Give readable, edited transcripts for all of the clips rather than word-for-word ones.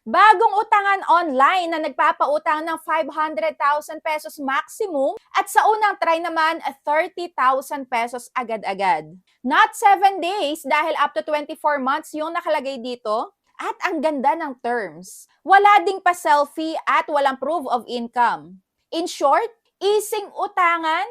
Bagong utangan online na nagpapautang ng 500,000 pesos maximum at sa unang try naman 30,000 pesos agad-agad. Not 7 days dahil up to 24 months yung nakalagay dito. At ang ganda ng terms. Wala ding pa-selfie at walang proof of income. In short, easing utangan.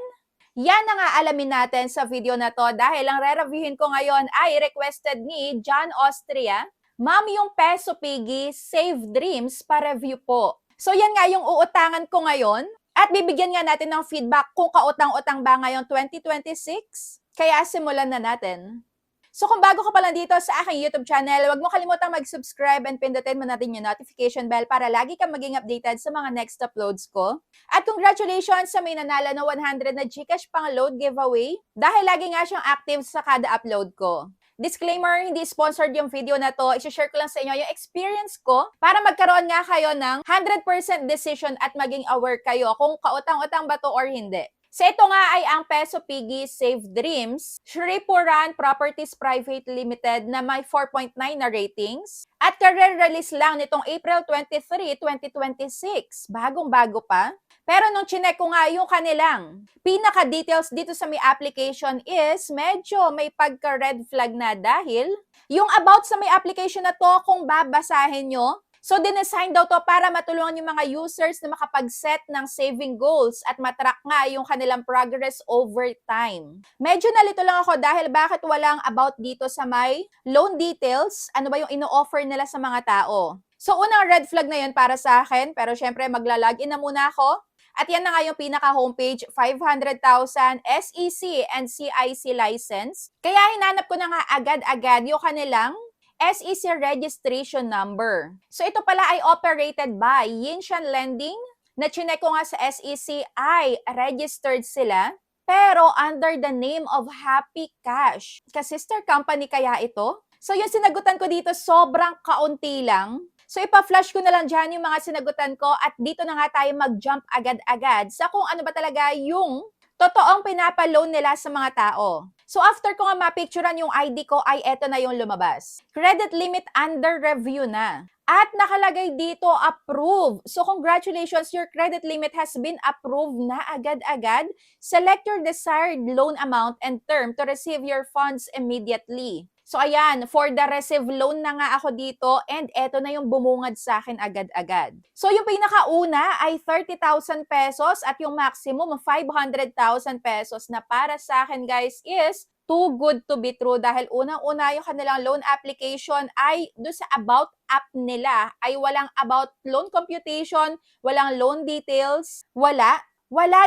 Yan na nga alamin natin sa video na to dahil ang re-reviewin ko ngayon ay requested ni John Austria. Ma'am, yung Peso Piggy Save Dreams pa-review po. So yan nga yung uutangan ko ngayon at bibigyan nga natin ng feedback kung kautang-utang ba ngayong 2026. Kaya simulan na natin. So kung bago ka pa lang dito sa aking YouTube channel, huwag mo kalimutang mag-subscribe and pindutin mo natin yung notification bell para lagi kang maging updated sa mga next uploads ko. At congratulations sa may nanalo na 100 na GCash pang load giveaway dahil lagi nga siyang active sa kada upload ko. Disclaimer, hindi sponsored yung video na to. I-share ko lang sa inyo yung experience ko para magkaroon nga kayo ng 100% decision at maging aware kayo kung kautang-utang ba to or hindi. So ito nga ay ang Peso Piggy Save Dreams, Shripuran Properties Private Limited na may 4.9 na ratings at career-release lang nitong April 23, 2026. Bagong-bago pa. Pero nung chinek ko nga yung kanilang pinaka-details dito sa may application is medyo may pagka-red flag na dahil yung about sa may application na to kung babasahin nyo, so, dinesign daw to para matulungan yung mga users na makapag-set ng saving goals at matrack nga yung kanilang progress over time. Medyo nalito lang ako dahil bakit walang about dito sa may loan details, ano ba yung ino-offer nila sa mga tao. So, unang red flag na yun para sa akin, pero syempre magla-login na muna ako. At yan na nga yung pinaka-homepage, 500,000 SEC and CIC license. Kaya hinanap ko na nga agad-agad yung kanilang SEC registration number. So ito pala ay operated by Yinshan Lending. Na-chinek ko nga sa SEC ay registered sila pero under the name of Happy Cash. Ka-sister company kaya ito? So yung sinagutan ko dito sobrang kaunti lang. So ipa-flash ko na lang dyan yung mga sinagutan ko at dito na nga tayo mag-jump agad-agad sa kung ano ba talaga yung totoong pinapa-loan nila sa mga tao. So after ko nga mapicturean yung ID ko ay eto na yung lumabas. Credit limit under review na. At nakalagay dito approve. So congratulations, your credit limit has been approved na agad-agad. Select your desired loan amount and term to receive your funds immediately. So ayan, for the receive loan na nga ako dito and eto na yung bumungad sa akin agad-agad. So yung pinakauna ay 30,000 pesos at yung maximum 500,000 pesos na para sa akin guys is too good to be true dahil unang-una yung kanilang loan application ay do sa about app nila ay walang about loan computation, walang loan details, wala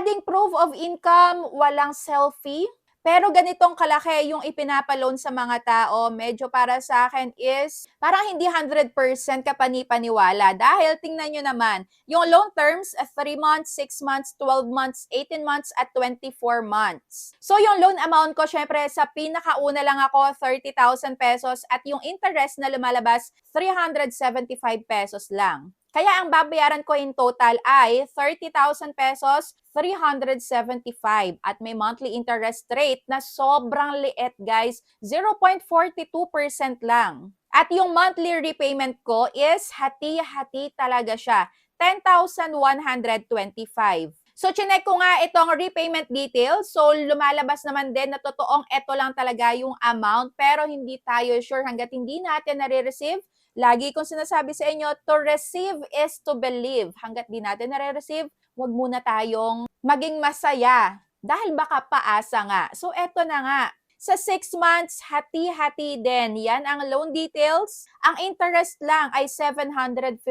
ding proof of income, walang selfie. Pero ganitong kalaki yung ipinapaloan sa mga tao, medyo para sa akin is parang hindi 100% kapani-paniwala. Dahil tingnan nyo naman, yung loan terms, 3 months, 6 months, 12 months, 18 months, at 24 months. So yung loan amount ko, syempre sa pinakauna lang ako, 30,000 pesos at yung interest na lumalabas, 375 pesos lang. Kaya ang babayaran ko in total ay 30,000 pesos, 375 at may monthly interest rate na sobrang liit guys, 0.42% lang. At yung monthly repayment ko is hati-hati talaga siya, 10,125. So, chinek ko nga itong repayment details. So, lumalabas naman din na totoong ito lang talaga yung amount pero hindi tayo sure hanggat hindi natin nare-receive. Lagi kong sinasabi sa inyo, to receive is to believe. Hanggat di natin nare-receive, wag muna tayong maging masaya dahil baka paasa nga. So, eto na nga. Sa 6 months, hati-hati din. Yan ang loan details. Ang interest lang ay 750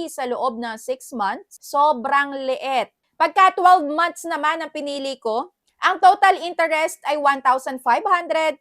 sa loob ng 6 months. Sobrang liit. Pagka 12 months naman ang pinili ko, ang total interest ay 1,500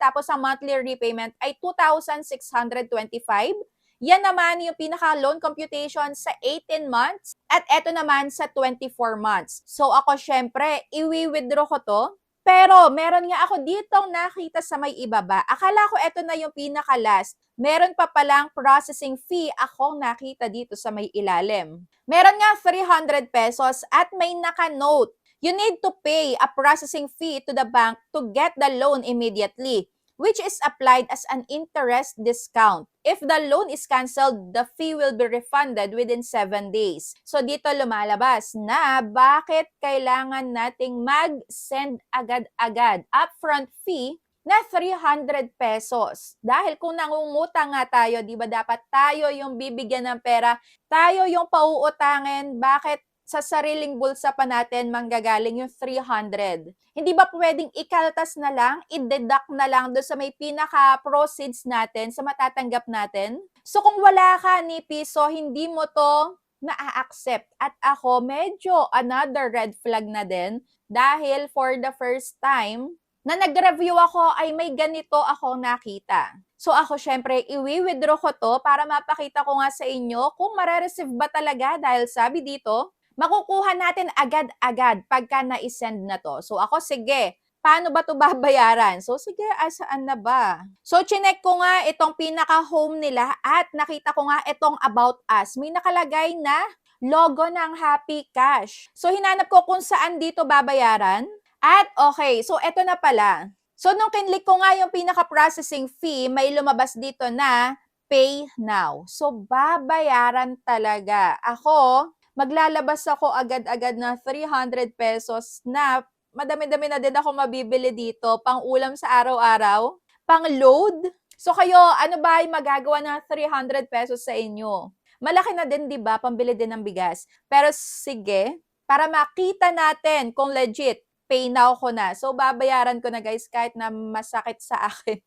tapos ang monthly repayment ay 2,625. Yan naman yung pinaka-loan computation sa 18 months at eto naman sa 24 months. So ako syempre, i-withdraw ko to. Pero meron nga ako ditong nakita sa may ibaba. Akala ko eto na yung pinaka-last. Meron pa palang processing fee akong nakita dito sa may ilalim. Meron nga 300 pesos at may naka-note. You need to pay a processing fee to the bank to get the loan immediately. which is applied as an interest discount. If the loan is canceled, the fee will be refunded within 7 days. So dito lumalabas na bakit kailangan nating mag-send agad-agad upfront fee na 300 pesos. Dahil kung nangungutang nga tayo, di ba dapat tayo yung bibigyan ng pera, tayo yung pauutangin, bakit sa sariling bulsa pa natin manggagaling yung 300? Hindi ba pwedeng ikaltas na lang, i-deduct na lang doon sa may pinaka-proceeds natin, sa matatanggap natin? So kung wala ka ni piso, hindi mo to na-accept. At ako, medyo another red flag na din dahil for the first time na nag-review ako ay may ganito ako nakita. So ako syempre, i-withdraw ko to para mapakita ko nga sa inyo kung mare-receive ba talaga dahil sabi dito, makukuha natin agad-agad pagka na-send na to. So ako, sige, paano ba to babayaran? So sige, saan na ba? So chinek ko nga itong pinaka-home nila at nakita ko nga itong About Us. May nakalagay na logo ng Happy Cash. So hinanap ko kung saan dito babayaran. At okay, so eto na pala. So nung kinlik ko nga yung pinaka-processing fee, may lumabas dito na Pay Now. So babayaran talaga. Ako, maglalabas ako agad-agad na 300 pesos na madami-dami na din ako mabibili dito, pang ulam sa araw-araw, pang load. So kayo, ano ba yung magagawa ng 300 pesos sa inyo? Malaki na din, di ba? Pambili din ng bigas. Pero sige, para makita natin kung legit, pay now ko na. So babayaran ko na guys kahit na masakit sa akin.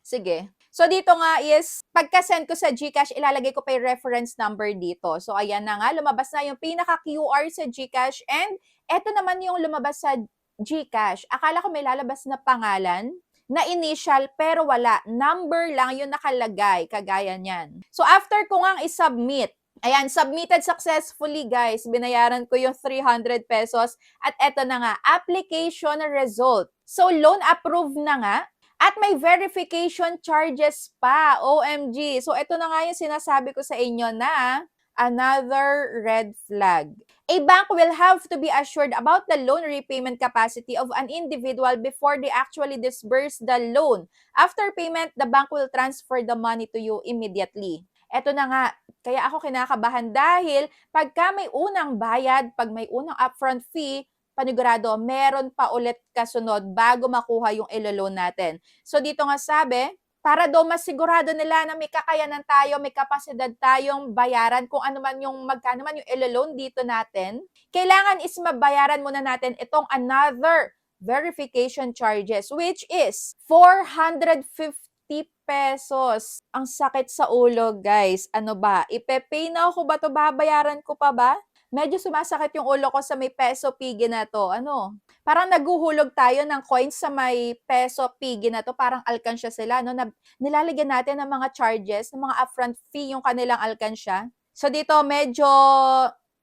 Sige. So dito nga is, pagka-send ko sa GCash, ilalagay ko pa yung reference number dito. So ayan na nga, lumabas na yung pinaka-QR sa GCash and eto naman yung lumabas sa GCash. Akala ko may lalabas na pangalan, na initial, pero wala. Number lang yung nakalagay, kagaya niyan. So after ko nga i-submit, ayan, submitted successfully guys. Binayaran ko yung 300 pesos at eto na nga, application result. So loan approved na nga. At may verification charges pa, OMG. So, ito na nga yung sinasabi ko sa inyo na another red flag. A bank will have to be assured about the loan repayment capacity of an individual before they actually disburse the loan. After payment, the bank will transfer the money to you immediately. Ito na nga, kaya ako kinakabahan dahil pagka may unang bayad, pag may unang upfront fee, panigurado, meron pa ulit kasunod bago makuha yung ilo-loan natin. So dito nga sabi, para daw masigurado nila na may kakayanan tayo, may kapasidad tayong bayaran kung ano man yung magkano man yung ilo-loan dito natin, kailangan is mabayaran muna natin itong another verification charges which is 450 pesos. Ang sakit sa ulo, guys. Ano ba? Ipe-pay na ako ba to? Babayaran ko pa ba? Medyo sumasakit yung ulo ko sa may peso pigi na to. Ano? Parang naguhulog tayo ng coins sa may peso pigi na to. Parang alkansya sila. No? Nilalagyan natin ng mga charges, ng mga upfront fee yung kanilang alkansya. So dito medyo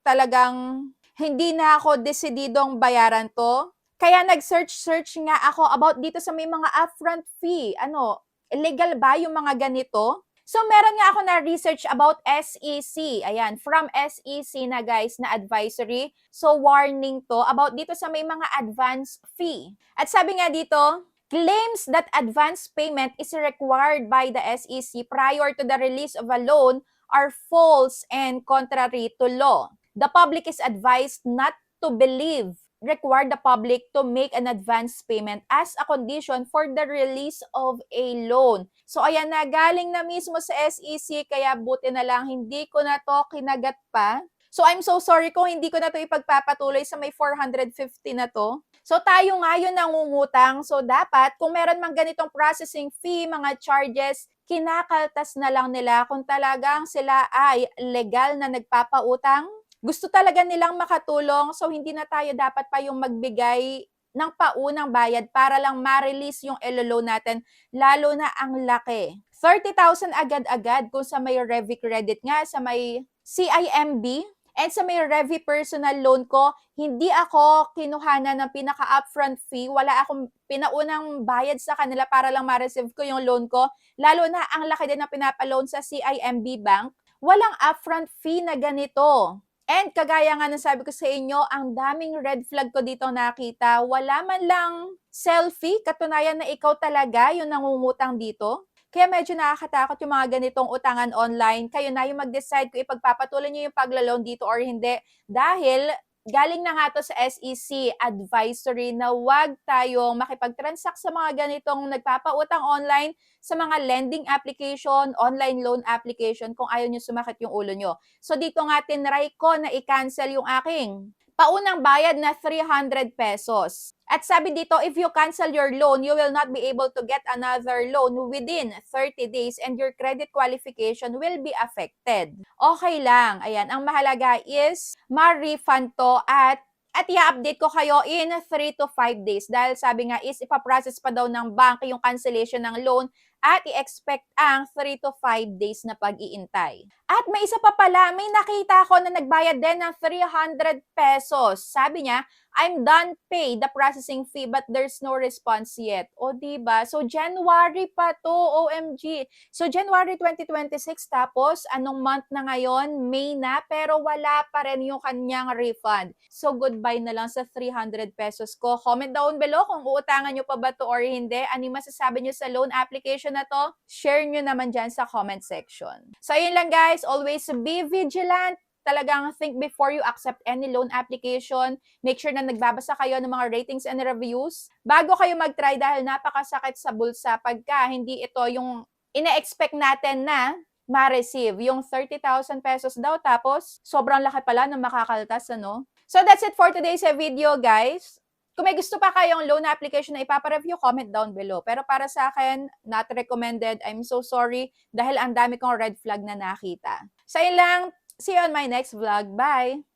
talagang hindi na ako desididong bayaran to. Kaya nag-search nga ako about dito sa may mga upfront fee. Ano? Illegal ba yung mga ganito? So, meron nga ako na research about SEC. Ayan, from SEC na guys, na advisory. So, warning to about dito sa may mga advance fee. At sabi nga dito, claims that advance payment is required by the SEC prior to the release of a loan are false and contrary to law. The public is advised not to believe require the public to make an advance payment as a condition for the release of a loan. So, ayan na, galing na mismo sa SEC, kaya buti na lang, hindi ko na to kinagat pa. So, I'm so sorry kung hindi ko na to ipagpapatuloy sa may 450 na to. So, tayo nga yun nangungutang. So, dapat, kung meron mang ganitong processing fee, mga charges, kinakaltas na lang nila kung talagang sila ay legal na nagpapautang. Gusto talaga nilang makatulong, so hindi na tayo dapat pa yung magbigay ng paunang bayad para lang ma-release yung ilo-loan natin, lalo na ang laki. 30,000 agad-agad kung sa may Revi Credit nga, sa may CIMB, and sa may Revi Personal Loan ko, hindi ako kinuhanan ng pinaka-upfront fee, wala akong pinaunang bayad sa kanila para lang ma-receive ko yung loan ko, lalo na ang laki din na pinapaloan sa CIMB Bank, walang upfront fee na ganito. And kagaya nga ng sabi ko sa inyo, ang daming red flag ko dito nakita. Wala man lang selfie, katunayan na ikaw talaga yung nangungutang dito. Kaya medyo nakakatakot yung mga ganitong utangan online. Kayo na yung mag-decide kung ipagpapatuloy nyo yung pagla-loan dito or hindi. Dahil galing na nga to sa SEC advisory na wag tayong makipag-transact sa mga ganitong nagpapautang online sa mga lending application, online loan application kung ayaw nyo sumakit yung ulo nyo. So dito nga tinry ko na i-cancel yung aking paunang bayad na 300 pesos. At sabi dito, if you cancel your loan, you will not be able to get another loan within 30 days and your credit qualification will be affected. Okay lang. Ayan, ang mahalaga is ma-refund to at i-update ko kayo in 3 to 5 days dahil sabi nga is ipaprocess pa daw ng bank yung cancellation ng loan at i-expect ang 3 to 5 days na pag-iintay. At may isa pa pala, may nakita ko na nagbayad din ng 300 pesos. Sabi niya, I'm done pay the processing fee but there's no response yet. O diba? So January pa to, OMG. So January 2026 tapos anong month na ngayon? May na pero wala pa rin yung kanyang refund. So goodbye na lang sa 300 pesos ko. Comment down below kung uutangan nyo pa ba to or hindi. Ano yung masasabi nyo sa loan application na to? Share nyo naman dyan sa comment section. So yun lang guys, always be vigilant. Talagang think before you accept any loan application. Make sure na nagbabasa kayo ng mga ratings and reviews bago kayo mag-try dahil napakasakit sa bulsa pagka hindi ito yung ina-expect natin na ma-receive. Yung 30,000 pesos daw tapos sobrang laki pala ng makakaltas, ano? So that's it for today's video, guys. Kung may gusto pa kayong loan application na ipapa-review, comment down below. Pero para sa akin, not recommended. I'm so sorry dahil ang dami kong red flag na nakita. So yun lang. See you on my next vlog. Bye!